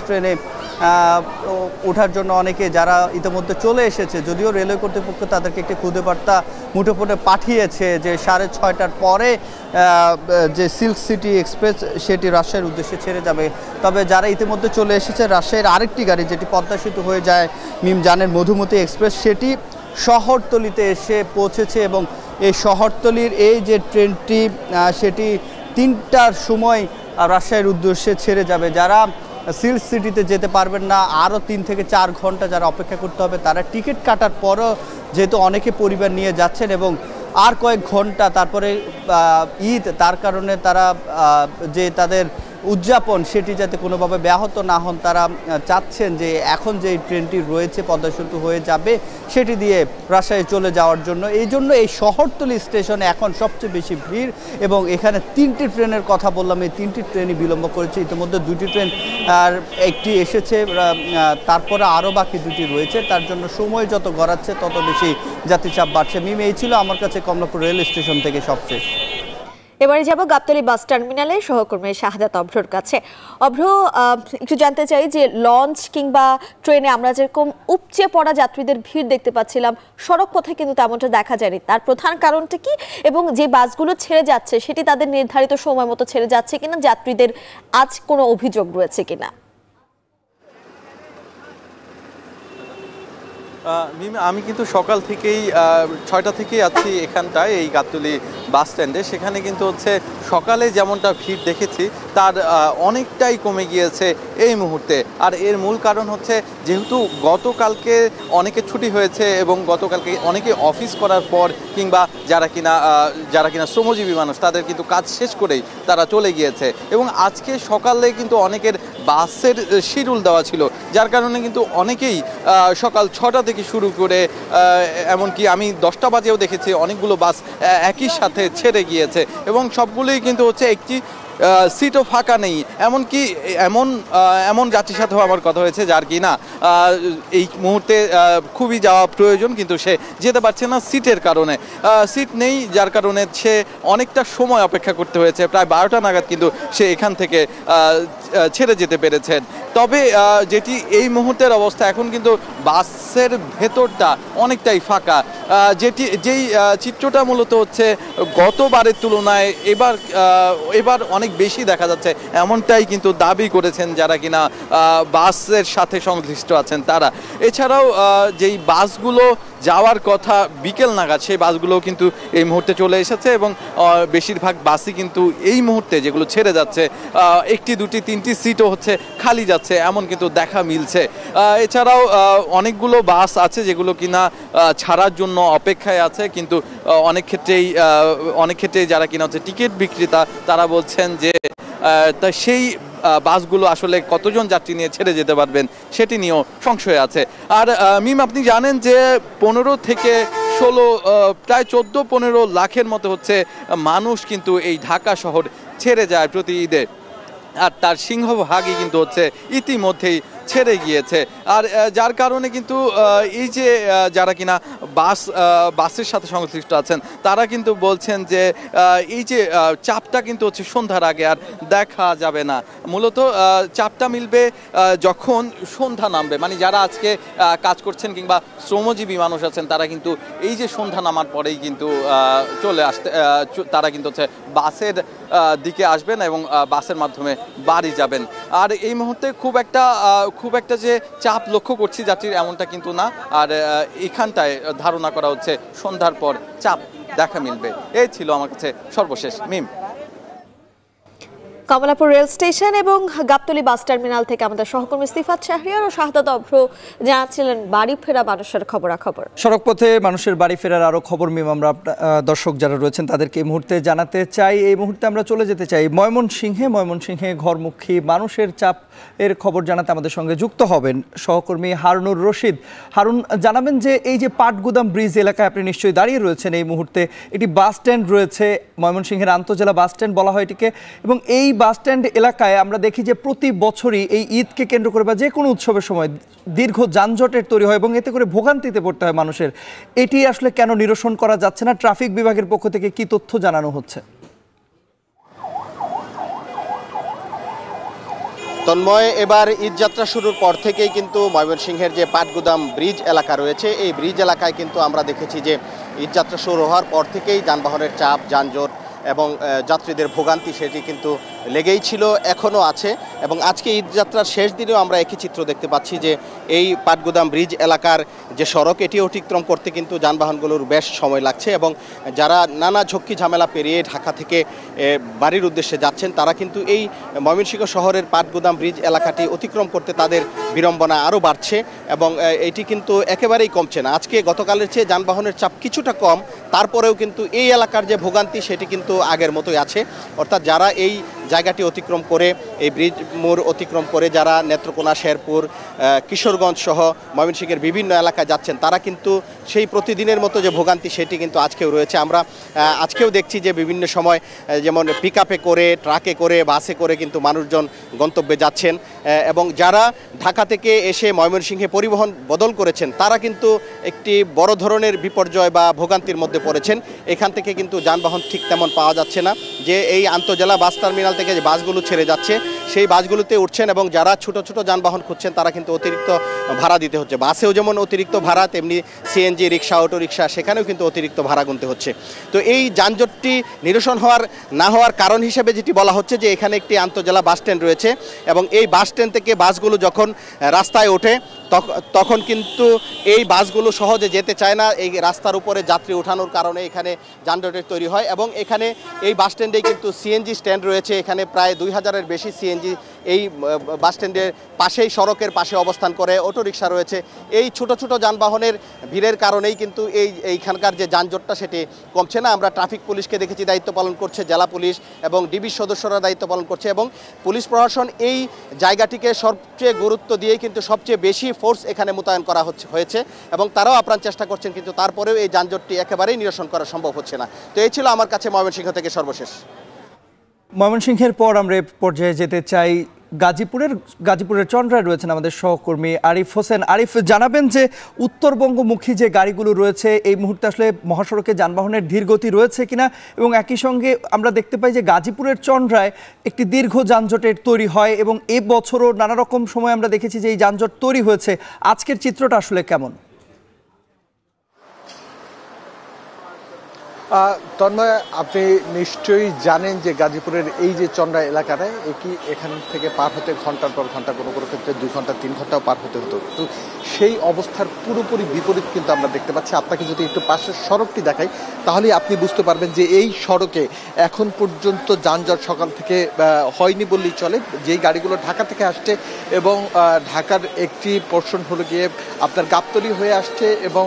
ট্রেনে ওঠার জন্য অনেকে যারা ইতিমধ্যে চলে এসেছে, যদিও রেলওয়ে কর্তৃপক্ষ তাদেরকে একটি খুদে বার্তা মুঠোফোনে পাঠিয়েছে যে 6:30টার পরে যে সিল্ক সিটি এক্সপ্রেস সেটি রাজশাহীর উদ্দেশ্যে ছেড়ে যাবে। তবে যারা ইতিমধ্যে চলে এসেছে, রাজশাহীর আরেকটি গাড়ি যেটি পদ্মা সেতু হয়ে যায় মিম জানের মধুমতি এক্সপ্রেস, সেটি শহরতলিতে এসে পৌঁছেছে এবং এই শহরতলির এই যে ট্রেনটি সেটি 3টার সময় রাজশাহীর উদ্দেশ্যে ছেড়ে যাবে। যারা সিল্ক সিটিতে যেতে পারবেন না, আরও 3 থেকে 4 ঘন্টা যারা অপেক্ষা করতে হবে, তারা টিকিট কাটার পরও যেহেতু অনেকে পরিবার নিয়ে যাচ্ছেন এবং আর কয়েক ঘন্টা তারপরে ঈদ, তার কারণে তারা যে তাদের উদযাপন সেটি যাতে কোনোভাবে ব্যাহত না হন, তারা চাচ্ছেন যে এখন যে ট্রেনটি রয়েছে পদ্মা সেতু হয়ে যাবে সেটি দিয়ে রাজশাহী চলে যাওয়ার জন্য। এই জন্য এই শহরতলি স্টেশনে এখন সবচেয়ে বেশি ভিড় এবং এখানে 3টি ট্রেনের কথা বললাম, এই 3টি ট্রেনই বিলম্ব করেছে। ইতিমধ্যে 2টি ট্রেন আর একটি এসেছে, তারপরে আরও বাকি 2টি রয়েছে। তার জন্য সময় যত গড়াচ্ছে তত বেশি যাত্রীচাপ বাড়ছে। মিম, এই ছিল আমার কাছে কমলাপুর রেল স্টেশন থেকে সবশেষ। এবারে যাব গাবতলী বাস টার্মিনালে সহকর্মী শাহাদাত অভ্রর কাছে। অভ্র, একটু জানতে চাই যে লঞ্চ কিংবা ট্রেনে আমরা যেরকম উপচে পড়া যাত্রীদের ভিড় দেখতে পাচ্ছিলাম, সড়ক পথে কিন্তু তেমনটা দেখা যায়নি। তার প্রধান কারণটা কি এবং যে বাসগুলো ছেড়ে যাচ্ছে সেটি তাদের নির্ধারিত সময় মতো ছেড়ে যাচ্ছে কিনা, যাত্রীদের আজ কোনো অভিযোগ রয়েছে কিনা? আমি কিন্তু সকাল থেকেই 6টা থেকেই আছি এখানটায়, এই গাবতলী বাস স্ট্যান্ডে। সেখানে কিন্তু হচ্ছে সকালে যেমনটা ভিড় দেখেছি তার অনেকটাই কমে গিয়েছে এই মুহূর্তে। আর এর মূল কারণ হচ্ছে যেহেতু গতকালকে অনেকে ছুটি হয়েছে এবং গতকালকে অনেকে অফিস করার পর কিংবা যারা কিনা শ্রমজীবী মানুষ, তাদের কিন্তু কাজ শেষ করেই তারা চলে গিয়েছে এবং আজকে সকালে কিন্তু অনেকের বাসের শিডিউল দেওয়া ছিল, যার কারণে কিন্তু অনেকেই সকাল 6টা থেকে শুরু করে এমনকি আমি 10টা বাজেও দেখেছি অনেকগুলো বাস একই সাথে ছেড়ে গিয়েছে এবং সবগুলোই কিন্তু হচ্ছে একটি সিটও ফাঁকা নেই। এমনকি এমন যাত্রীর সাথেও আমার কথা হয়েছে যার কি না এই মুহূর্তে খুবই যাওয়া প্রয়োজন, কিন্তু সে যেতে পারছে না সিটের কারণে। সিট নেই, যার কারণে সে অনেকটা সময় অপেক্ষা করতে হয়েছে। প্রায় 12টা নাগাদ কিন্তু সে এখান থেকে ছেড়ে যেতে পেরেছেন। তবে যেটি এই মুহূর্তের অবস্থা, এখন কিন্তু বাসের ভেতরটা অনেকটাই ফাঁকা। যেই চিত্রটা মূলত হচ্ছে গতবারের তুলনায় এবার অনেক বেশি দেখা যাচ্ছে, এমনটাই কিন্তু দাবি করেছেন যারা কিনা বাসের সাথে সংশ্লিষ্ট আছেন তারা। এছাড়াও যেই বাসগুলো যাওয়ার কথা বিকেল নাগাদ, সেই বাসগুলোও কিন্তু এই মুহূর্তে চলে এসেছে এবং বেশিরভাগ বাসই কিন্তু এই মুহূর্তে যেগুলো ছেড়ে যাচ্ছে 1টি 2টি 3টি সিটও হচ্ছে খালি যাচ্ছে, এমন কিন্তু দেখা মিলছে। এছাড়াও অনেকগুলো বাস আছে যেগুলো কিনা ছাড়ার জন্য অপেক্ষায় আছে, কিন্তু অনেক ক্ষেত্রেই যারা কিনা হচ্ছে টিকিট বিক্রেতা তারা বলছেন যে তা সেই বাসগুলো আসলে কতজন যাত্রী নিয়ে ছেড়ে যেতে পারবেন সেটি নিয়েও সংশয় আছে। আর মিম, আপনি জানেন যে 15 থেকে 16 প্রায় 14-15 লাখের মতো হচ্ছে মানুষ কিন্তু এই ঢাকা শহর ছেড়ে যায় প্রতি ঈদে, আর তার সিংহভাগই কিন্তু হচ্ছে ইতিমধ্যেই ছেড়ে গিয়েছে। আর যার কারণে কিন্তু এই যে যারা কিনা বাসের সাথে সংশ্লিষ্ট আছেন তারা কিন্তু বলছেন যে এই যে চাপটা কিন্তু হচ্ছে সন্ধ্যার আগে আর দেখা যাবে না। মূলত চাপটা মিলবে যখন সন্ধ্যা নামবে, মানে যারা আজকে কাজ করছেন কিংবা শ্রমজীবী মানুষ আছেন তারা কিন্তু এই যে সন্ধ্যা নামার পরেই কিন্তু তারা কিন্তু হচ্ছে বাসের দিকে আসবেন এবং বাসের মাধ্যমে বাড়ি যাবেন। আর এই মুহূর্তে খুব একটা যে চাপ লক্ষ্য করছি যাত্রীর, এমনটা কিন্তু না। আর এখানটায় ধারণা করা হচ্ছে সন্ধ্যার পর চাপ দেখা মিলবে। এই ছিল আমার কাছে সর্বশেষ। মিম, কমলাপুর রেল স্টেশন এবং গাবতলী বাস টার্মিনাল থেকে আমাদের সহকর্মী সিফাত শাহরিয়ার ও শাহাদাত অভ্র জানাচ্ছিলেন বাড়ি ফেরা মানুষের খবরাখবর। সড়কপথে মানুষের বাড়ি ফেরার আরও খবর মিম আমরা দর্শক যারা রয়েছেন তাদেরকে এই মুহূর্তে জানাতে চাই। এই মুহূর্তে আমরা চলে যেতে চাই ময়মনসিংহে ঘরমুখী মানুষের চাপ এর খবর জানাতে আমাদের সঙ্গে যুক্ত হবেন সহকর্মী হারুনুর রশিদ। হারুন, জানাবেন যে এই যে পাটগুদাম ব্রিজ এলাকায় আপনি নিশ্চয়ই দাঁড়িয়ে রয়েছেন, এই মুহূর্তে একটি বাস স্ট্যান্ড রয়েছে, ময়মনসিংহের আন্তজেলা বাস স্ট্যান্ড বলা হয় এটিকে, এবং এই বাস স্ট্যান্ড এলাকায় আমরা দেখি যে প্রতি বছরই এই ঈদকে কেন্দ্র করে বা যে কোনো উৎসবের সময় দীর্ঘ যানজটের তৈরি হয় এবং এতে করে ভোগান্তিতে পড়তে হয় মানুষের। এটি আসলে কেন নিরসন করা যাচ্ছে না? ট্রাফিক বিভাগের পক্ষ থেকে কি তথ্য জানানো হচ্ছে? তন্ময়, এবার ঈদযাত্রা শুরুর পর থেকেই কিন্তু ময়মনসিংহের যে পাটগুদাম ব্রিজ এলাকা রয়েছে এই ব্রিজ এলাকায় কিন্তু আমরা দেখেছি যে ঈদযাত্রা শুরু হওয়ার পর থেকেই যানবাহনের চাপ, যানজট এবং যাত্রীদের ভোগান্তি সেটি কিন্তু লেগেই ছিল, এখনও আছে। এবং আজকে ঈদযাত্রার শেষ দিনেও আমরা একই চিত্র দেখতে পাচ্ছি যে এই পাটগুদাম ব্রিজ এলাকার যে সড়ক এটি অতিক্রম করতে কিন্তু যানবাহনগুলোর বেশ সময় লাগছে এবং যারা নানা ঝক্কি ঝামেলা পেরিয়ে ঢাকা থেকে বাড়ির উদ্দেশ্যে যাচ্ছেন তারা কিন্তু এই ময়মনসিংহ শহরের পাটগুদাম ব্রিজ এলাকাটি অতিক্রম করতে তাদের বিড়ম্বনা আরও বাড়ছে এবং এটি কিন্তু একেবারেই কমছে না। আজকে গতকালের চেয়ে যানবাহনের চাপ কিছুটা কম, তারপরেও কিন্তু এই এলাকার যে ভোগান্তি সেটি কিন্তু আগের মতোই আছে। অর্থাৎ যারা এই জায়গাটি অতিক্রম করে, এই ব্রিজ মোড় অতিক্রম করে যারা নেত্রকোনা, শেরপুর, কিশোরগঞ্জ সহ ময়মনসিংহের বিভিন্ন এলাকায় যাচ্ছেন তারা কিন্তু সেই প্রতিদিনের মতো যে ভোগান্তি সেটি কিন্তু আজকেও রয়েছে। আমরা আজকেও দেখছি যে বিভিন্ন সময় যেমন পিকআপে করে, ট্রাকে করে, বাসে করে কিন্তু মানুষজন গন্তব্যে যাচ্ছেন এবং যারা ঢাকা থেকে এসে ময়মনসিংহে পরিবহন বদল করেছেন তারা কিন্তু একটি বড় ধরনের বিপর্যয় বা ভোগান্তির মধ্যে পড়েছেন। এখান থেকে কিন্তু যানবাহন ঠিক তেমন পাওয়া যাচ্ছে না, যে এই আন্তজেলা বাস টার্মিনাল থেকে যে বাসগুলো ছেড়ে যাচ্ছে সেই বাসগুলোতে উঠছেন এবং যারা ছোট ছোট যানবাহন খুঁজছেন তারা কিন্তু অতিরিক্ত ভাড়া দিতে হচ্ছে। বাসেও যেমন অতিরিক্ত ভাড়া, তেমনি সিএনজি, রিক্সা, অটো রিক্সা সেখানেও কিন্তু অতিরিক্ত ভাড়া গুনতে হচ্ছে। তো এই যানজটটি নিরসন না হওয়ার কারণ হিসেবে যেটি বলা হচ্ছে যে এখানে একটি আন্তজেলা বাস স্ট্যান্ড রয়েছে এবং এই বাস স্ট্যান্ড থেকে বাসগুলো যখন রাস্তায় ওঠে তখন কিন্তু এই বাসগুলো সহজে যেতে চায় না, এই রাস্তার উপরে যাত্রী ওঠানোর কারণে এখানে যানজটের তৈরি হয়। এবং এখানে এই বাস স্ট্যান্ডে কিন্তু সিএনজি স্ট্যান্ড রয়েছে, এখানে প্রায় 2000-এর বেশি সিএনজি এই বাস স্ট্যান্ডের পাশেই, সড়কের পাশে অবস্থান করে। অটো রিক্সা রয়েছে। এই ছোট ছোট যানবাহনের ভিড়ের কারণেই কিন্তু এইখানকার যে যানজটটা সেটি কমছে না। আমরা ট্রাফিক পুলিশকে দেখেছি দায়িত্ব পালন করছে, জেলা পুলিশ এবং ডিবির সদস্যরা দায়িত্ব পালন করছে এবং পুলিশ প্রশাসন এই জায়গাটিকে সবচেয়ে গুরুত্ব দিয়ে কিন্তু সবচেয়ে বেশি ফোর্স এখানে মোতায়েন করা হয়েছে এবং তারাও আপ্রাণ চেষ্টা করছেন, কিন্তু তারপরেও এই যানজটটি একেবারেই নিরসন করা সম্ভব হচ্ছে না। তো এই ছিল আমার কাছে ময়মনসিংহ থেকে সর্বশেষ। ময়মনসিংহের পর আমরা পর্যায়ে যেতে চাই গাজীপুরের চন্দ্রায় রয়েছেন আমাদের সহকর্মী আরিফ হোসেন। আরিফ, জানাবেন যে উত্তরবঙ্গমুখী যে গাড়িগুলো রয়েছে এই মুহূর্তে আসলে মহাসড়কে যানবাহনের ধীরগতি রয়েছে কিনা, এবং একই সঙ্গে আমরা দেখতে পাই যে গাজীপুরের চন্দ্রায় একটি দীর্ঘ যানজটের তৈরি হয় এবং এ বছরও নানা রকম সময় আমরা দেখেছি যে এই যানজট তৈরি হয়েছে। আজকের চিত্রটা আসলে কেমন? তন্ময়, আপনি নিশ্চয়ই জানেন যে গাজীপুরের এই যে চন্দ্রা এলাকাটায় এখান থেকে পার হতে ঘন্টার পর ঘন্টা, কোনো কোনো ক্ষেত্রে 2 ঘন্টা 3 ঘন্টাও পার হতে হতো। কিন্তু সেই অবস্থার পুরোপুরি বিপরীত কিন্তু আমরা দেখতে পাচ্ছি। আপনাকে যদি একটু পাশের সড়কটি দেখাই তাহলে আপনি বুঝতে পারবেন যে এই সড়কে এখন পর্যন্ত যানজট সকাল থেকে হয়নি বললেই চলে। যেই গাড়িগুলো ঢাকা থেকে আসছে এবং ঢাকার একটি পোর্শন হলো গিয়ে আপনার গাবতলী হয়ে আসছে এবং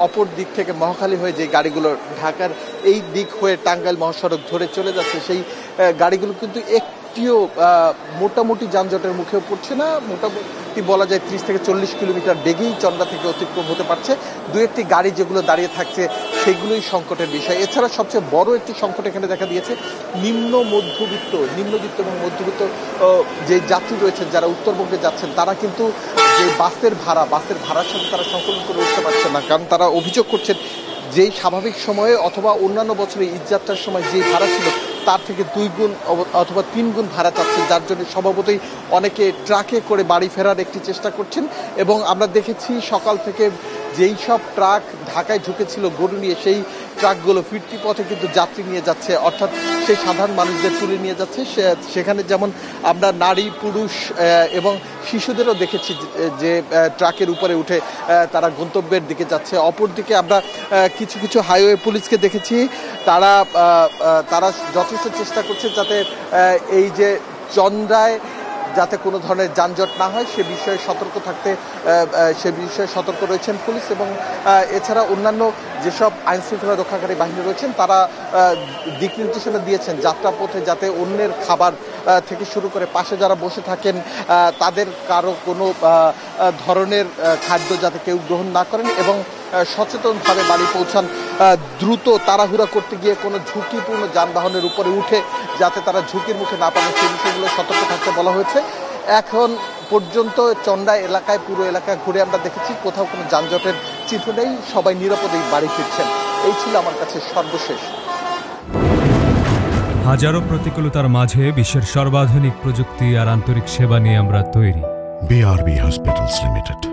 অপর দিক থেকে মহাখালী হয়ে যে গাড়িগুলো ঢাকার এই দিক হয়ে টাঙ্গাইল মহাসড়ক ধরে চলে যাচ্ছে, সেই গাড়িগুলো কিন্তু একটিও মোটামুটি যানজটের মুখেও পড়ছে না। মোটামুটি বলা যায় 30 থেকে 40 কিলোমিটার বেগেই চন্দ্রা থেকে অতিক্রম হতে পারছে। 2-1টি গাড়ি যেগুলো দাঁড়িয়ে থাকছে সেগুলোই সংকটের বিষয়। এছাড়া সবচেয়ে বড় একটি সংকট এখানে দেখা দিয়েছে নিম্নবিত্ত এবং মধ্যবিত্ত যে যাত্রী রয়েছেন যারা উত্তরবঙ্গে যাচ্ছেন তারা কিন্তু যে বাসের ভাড়ার সাথে তারা সংকলন করে উঠতে পারছে না। কারণ তারা অভিযোগ করছেন যেই স্বাভাবিক সময়ে অথবা অন্যান্য বছরে ঈদযাত্রার সময় যে ভাড়া ছিল তার থেকে 2 গুণ অথবা 3 গুণ ভাড়া চাচ্ছে, যার জন্য স্বভাবতই অনেকে ট্রাকে করে বাড়ি ফেরার একটি চেষ্টা করছেন। এবং আমরা দেখেছি সকাল থেকে যেই সব ট্রাক ঢাকায় ঢুকেছিল গরু নিয়ে, সেই ট্রাকগুলো ফিরতি পথে কিন্তু যাত্রী নিয়ে যাচ্ছে, অর্থাৎ সেই সাধারণ মানুষদের তুলে নিয়ে যাচ্ছে। সেখানে যেমন আমরা নারী, পুরুষ এবং শিশুদেরও দেখেছি যে ট্রাকের উপরে উঠে তারা গন্তব্যের দিকে যাচ্ছে। অপরদিকে আমরা কিছু কিছু হাইওয়ে পুলিশকে দেখেছি তারা যথেষ্ট চেষ্টা করছে যাতে এই যে চন্দ্রায় যাতে কোনো ধরনের যানজট না হয় সে বিষয়ে সতর্ক রয়েছেন পুলিশ। এবং এছাড়া অন্যান্য যেসব আইনশৃঙ্খলা রক্ষাকারী বাহিনী রয়েছেন তারা দিক নির্দেশনা দিয়েছেন যাত্রাপথে যাতে অন্যের খাবার থেকে শুরু করে পাশে যারা বসে থাকেন তাদের কারো কোনো ধরনের খাদ্য যাতে কেউ গ্রহণ না করেন এবং সচেতনভাবে বাড়ি পৌঁছান। দ্রুত তাড়াহুড়া করতে গিয়ে কোনো ঝুঁকিপূর্ণ যানবাহনের উপরে উঠে যাতে তারা ঝুঁকির মুখে না পড়েন সেই বিষয়গুলো সতর্ক থাকতে বলা হয়েছে। এখন পর্যন্ত চন্দ্রা এলাকায়, পুরো এলাকায় ঘুরে আমরা দেখেছি কোথাও কোনো যানজটের চিত্র নেই, সবাই নিরাপদেই বাড়ি ফিরছেন। এই ছিল আমার কাছে সর্বশেষ। হাজারো প্রতিকূলতার মাঝে বিশ্বের সর্বাধুনিক প্রযুক্তি আর আন্তরিক সেবা নিয়ে আমরা তৈরি। BRB Hospitals Limited.